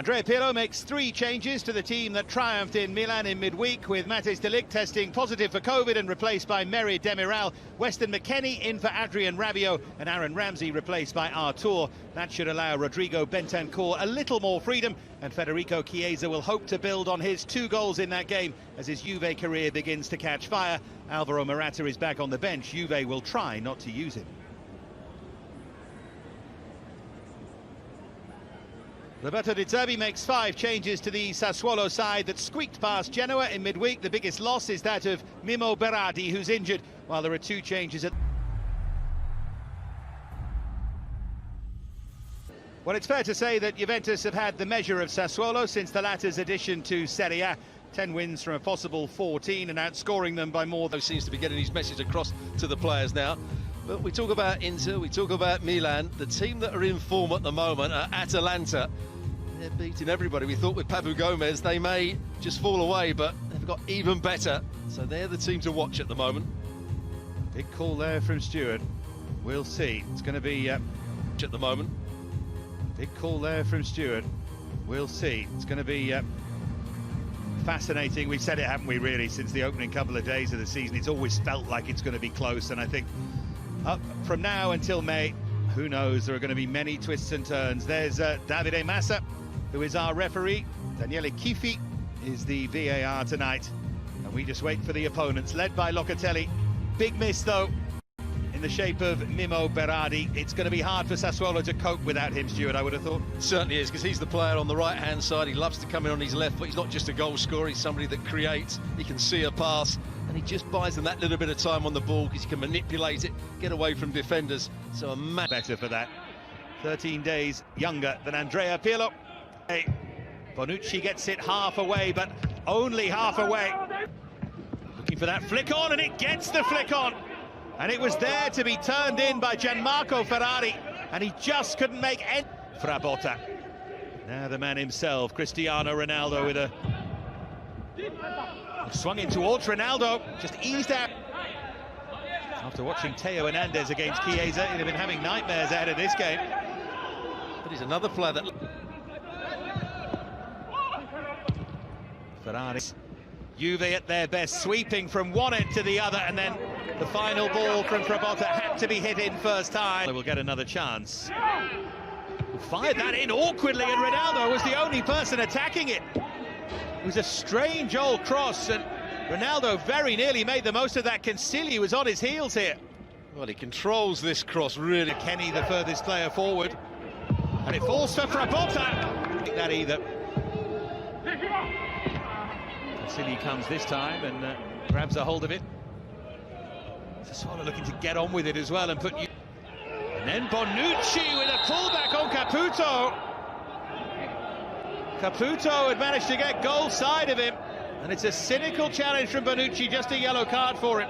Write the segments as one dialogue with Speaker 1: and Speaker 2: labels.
Speaker 1: Andrea Pirlo makes 3 changes to the team that triumphed in Milan in midweek, with Matthijs de Ligt testing positive for COVID and replaced by Merih Demiral. Weston McKennie in for Adrien Rabiot, and Aaron Ramsey replaced by Artur. That should allow Rodrigo Bentancur a little more freedom, and Federico Chiesa will hope to build on his 2 goals in that game as his Juve career begins to catch fire. Alvaro Morata is back on the bench. Juve will try not to use him. Roberto Di Zerbi makes 5 changes to the Sassuolo side that squeaked past Genoa in midweek. The biggest loss is that of Mimo Berardi, who's injured, while there are 2 changes at... Well, it's fair to say that Juventus have had the measure of Sassuolo since the latter's addition to Serie A. 10 wins from a possible 14 and outscoring them by more than...
Speaker 2: Seems to be getting his message across to the players now. But we talk about Inter, we talk about Milan. The team that are in form at the moment are Atalanta. They're beating everybody. We thought with Papu Gomez they may just fall away, but they've got even better. So they're the team to watch at the moment.
Speaker 1: Big call there from Stewart. We'll see. It's going to be...
Speaker 2: at the moment.
Speaker 1: Big call there from Stewart. We'll see. It's going to be... fascinating. We've said it, haven't we, really, since the opening couple of days of the season. It's always felt like it's going to be close, and I think up from now until May, who knows, there are going to be many twists and turns. There's Davide Massa, who is our referee. Daniele Chifi is the VAR tonight, and we just wait for the opponents, led by Locatelli. Big miss, though, in the shape of Mimo Berardi. It's going to be hard for Sassuolo to cope without him, Stuart, I would have thought.
Speaker 2: Certainly is, because he's the player on the right-hand side. He loves to come in on his left foot. He's not just a goal scorer, he's somebody that creates. He can see a pass, and he just buys them that little bit of time on the ball because he can manipulate it, get away from defenders. So a
Speaker 1: better for that. 13 days younger than Andrea Pirlo. Hey, Bonucci gets it half away, but only half away. Looking for that flick on, and it gets the flick on. And it was there to be turned in by Gianmarco Ferrari, and he just couldn't make any. Frabotta. Now the man himself, Cristiano Ronaldo, with a... swung in towards Ronaldo, just eased out. After watching Theo Hernandez against Chiesa, he'd have been having nightmares ahead of this game.
Speaker 2: But he's another player that...
Speaker 1: Ferrari. Juve at their best, sweeping from one end to the other, and then the final ball from Frabotta had to be hit in first time. They will get another chance. Fired that in awkwardly, and Ronaldo was the only person attacking it. It was a strange old cross, and Ronaldo very nearly made the most of that. Consigli was on his heels here.
Speaker 2: Well, he controls this cross really.
Speaker 1: Kenny, the furthest player forward, and it falls for Frabotta. Not that either. Consigli comes this time and grabs a hold of it. Sassuolo looking to get on with it as well and put you. And then Bonucci with a pullback on Caputo. Caputo had managed to get goal side of him, and it's a cynical challenge from Bonucci, just a yellow card for it.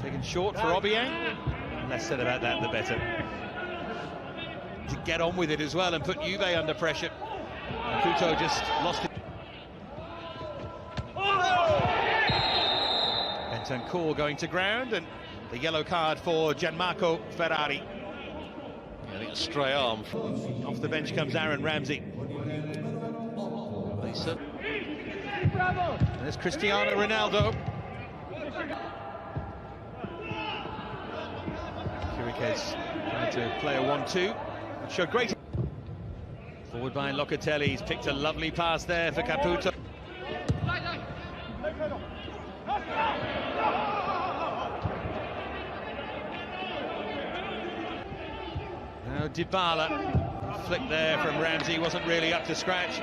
Speaker 1: Taken short for Obiang. Less said about that, the better. To get on with it as well and put Juve under pressure. Caputo just lost it. Bentancur going to ground, and the yellow card for Gianmarco Ferrari.
Speaker 2: I think a stray arm.
Speaker 1: Off the bench comes Aaron Ramsey.
Speaker 2: Lisa.
Speaker 1: And there's Cristiano Ronaldo. Chiriquez trying to play a 1-2. It showed great. Forward by Locatelli. He's picked a lovely pass there for Caputo. Now Dybala, flick there from Ramsey, wasn't really up to scratch.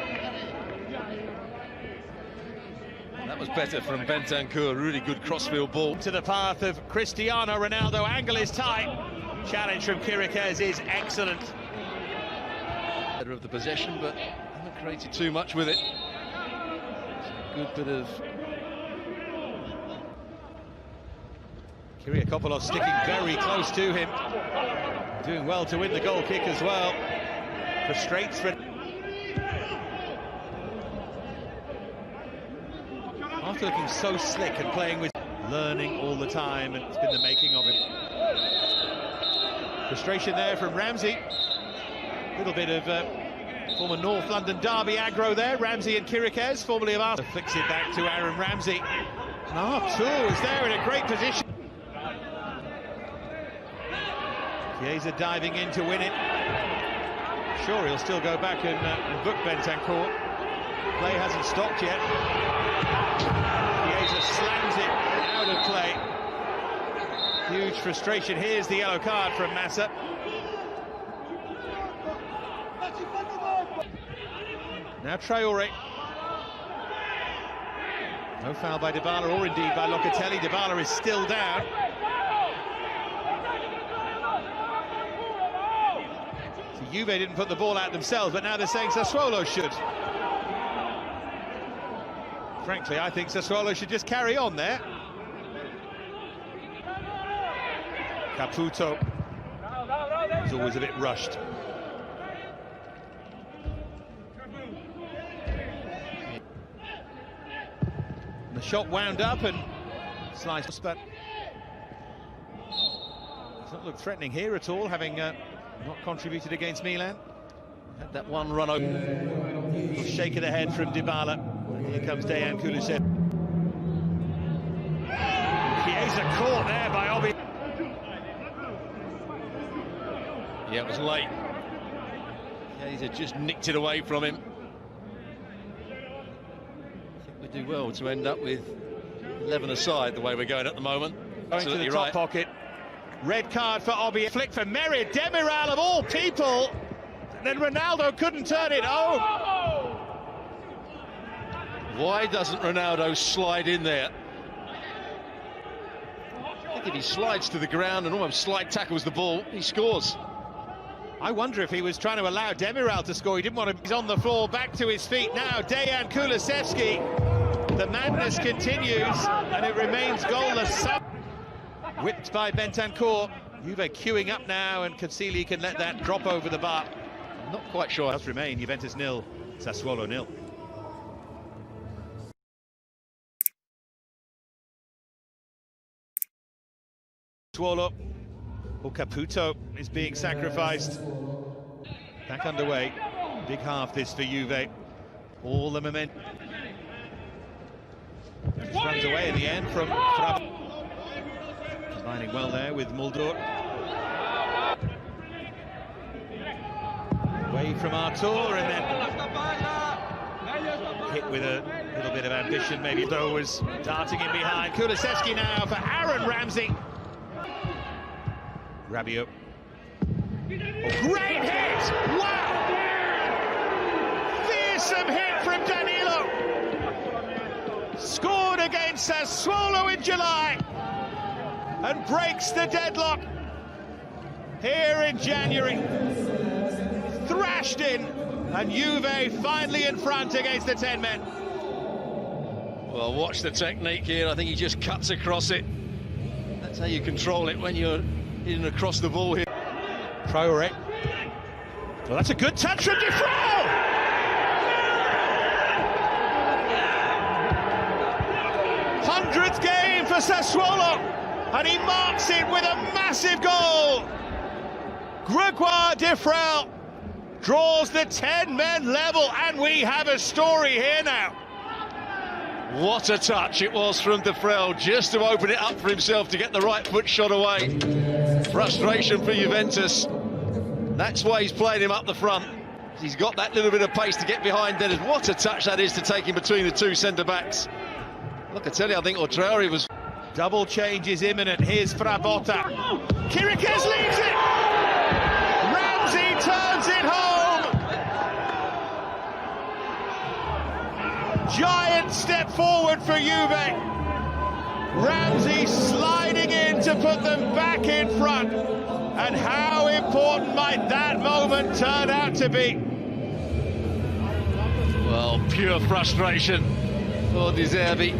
Speaker 2: That was better from Bentancur, really good crossfield ball.
Speaker 1: To the path of Cristiano Ronaldo, angle is tight. Challenge from Chiriquez is excellent.
Speaker 2: Better of the possession, but haven't created too much with it. It's a good bit of...
Speaker 1: Kyriakopoulos sticking very close to him. Doing well to win the goal kick as well. Frustrates for... After looking so slick and playing with... learning all the time, and it's been the making of him. Frustration there from Ramsey. A little bit of Former North London derby aggro there, Ramsey and Hіghlіghts, formerly of Arsenal. Flicks it back to Aaron Ramsey. And Artur is there in a great position. Chiesa diving in to win it. Sure, he'll still go back and book Bentancur. Play hasn't stopped yet. Chiesa slams it out of play. Huge frustration. Here's the yellow card from Massa. Now Traore. No foul by Dybala, or indeed by Locatelli. Dybala is still down. So Juve didn't put the ball out themselves, but now they're saying Sassuolo should. Frankly, I think Sassuolo should just carry on there. Caputo is always a bit rushed. The shot wound up and sliced, but does not look threatening here at all, having not contributed against Milan. Had that one run over. A shake of the head from Dybala. Here comes Dejan Kulusevski. Chiesa caught there by Obi.
Speaker 2: Yeah, it was late. Chiesa just nicked it away from him. We do well to end up with 11 aside the way we're going at the moment.
Speaker 1: Going to the top pocket. Red card for Obi. Flick for Merritt. Demiral of all people. And then Ronaldo couldn't turn it. Oh!
Speaker 2: Why doesn't Ronaldo slide in there? I think if he slides to the ground and almost slide tackles the ball, he scores.
Speaker 1: I wonder if he was trying to allow Demiral to score. He didn't want to. He's on the floor, back to his feet now. Dejan Kulusevski. The madness continues, and it remains goalless. Whipped by Bentancur. Juve queuing up now, and Casilli can let that drop over the bar.
Speaker 2: I'm not quite sure.
Speaker 1: It does remain Juventus 0, Sassuolo 0. Sassuolo, or Caputo is being sacrificed. Back underway. Big half this for Juve. All the momentum. Just runs away in the end from Frapp. Combining well there with Mulder. Away from Artur, and then hit with a little bit of ambition. Maybe Though was darting in behind. Kulusevski now for Aaron Ramsey. Rabiot. Oh, great hit! Wow! Fearsome hit from Danilo. Scored against Sassuolo in July and breaks the deadlock here in January. Thrashed in, and Juve finally in front against the 10 men.
Speaker 2: Well, watch the technique here. I think he just cuts across it. That's how you control it when you're hitting across the ball here.
Speaker 1: Traore. Well, that's a good touch from Defrel! 100th game for Sassuolo, and he marks it with a massive goal. Grégoire Defrel draws the 10-men level, and we have a story here now.
Speaker 2: What a touch it was from Defrel, just to open it up for himself to get the right foot shot away. Frustration for Juventus. That's why he's playing him up the front. He's got that little bit of pace to get behind Dennis. What a touch that is to take him between the two centre-backs. Look, I tell you, I think Traore was...
Speaker 1: Double change is imminent. Here's Frabotta. Hіghlіghts leaves it! Ramsey turns it home! Giant step forward for Juve. Ramsey sliding in to put them back in front. And how important might that moment turn out to be?
Speaker 2: Well, pure frustration for De Zerbi.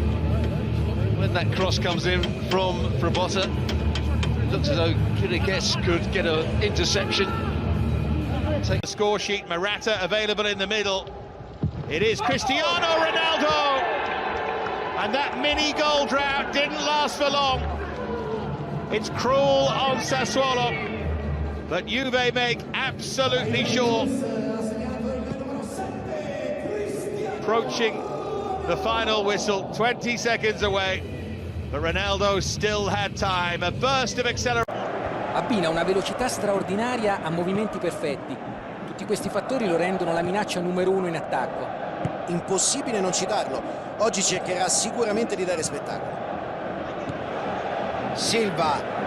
Speaker 2: When that cross comes in from Frabotta, it looks as though Hіghlіghts could get an interception.
Speaker 1: Take the score sheet. Morata available in the middle. It is Cristiano Ronaldo, and that mini goal drought didn't last for long. It's cruel on Sassuolo, but Juve make absolutely sure approaching the final whistle, 20 seconds away, but Ronaldo still had time. A burst of acceleration.
Speaker 3: Abbina una velocità straordinaria a movimenti perfetti. Tutti questi fattori lo rendono la minaccia numero uno in attacco.
Speaker 4: Impossibile non citarlo. Oggi cercherà sicuramente di dare spettacolo. Silva.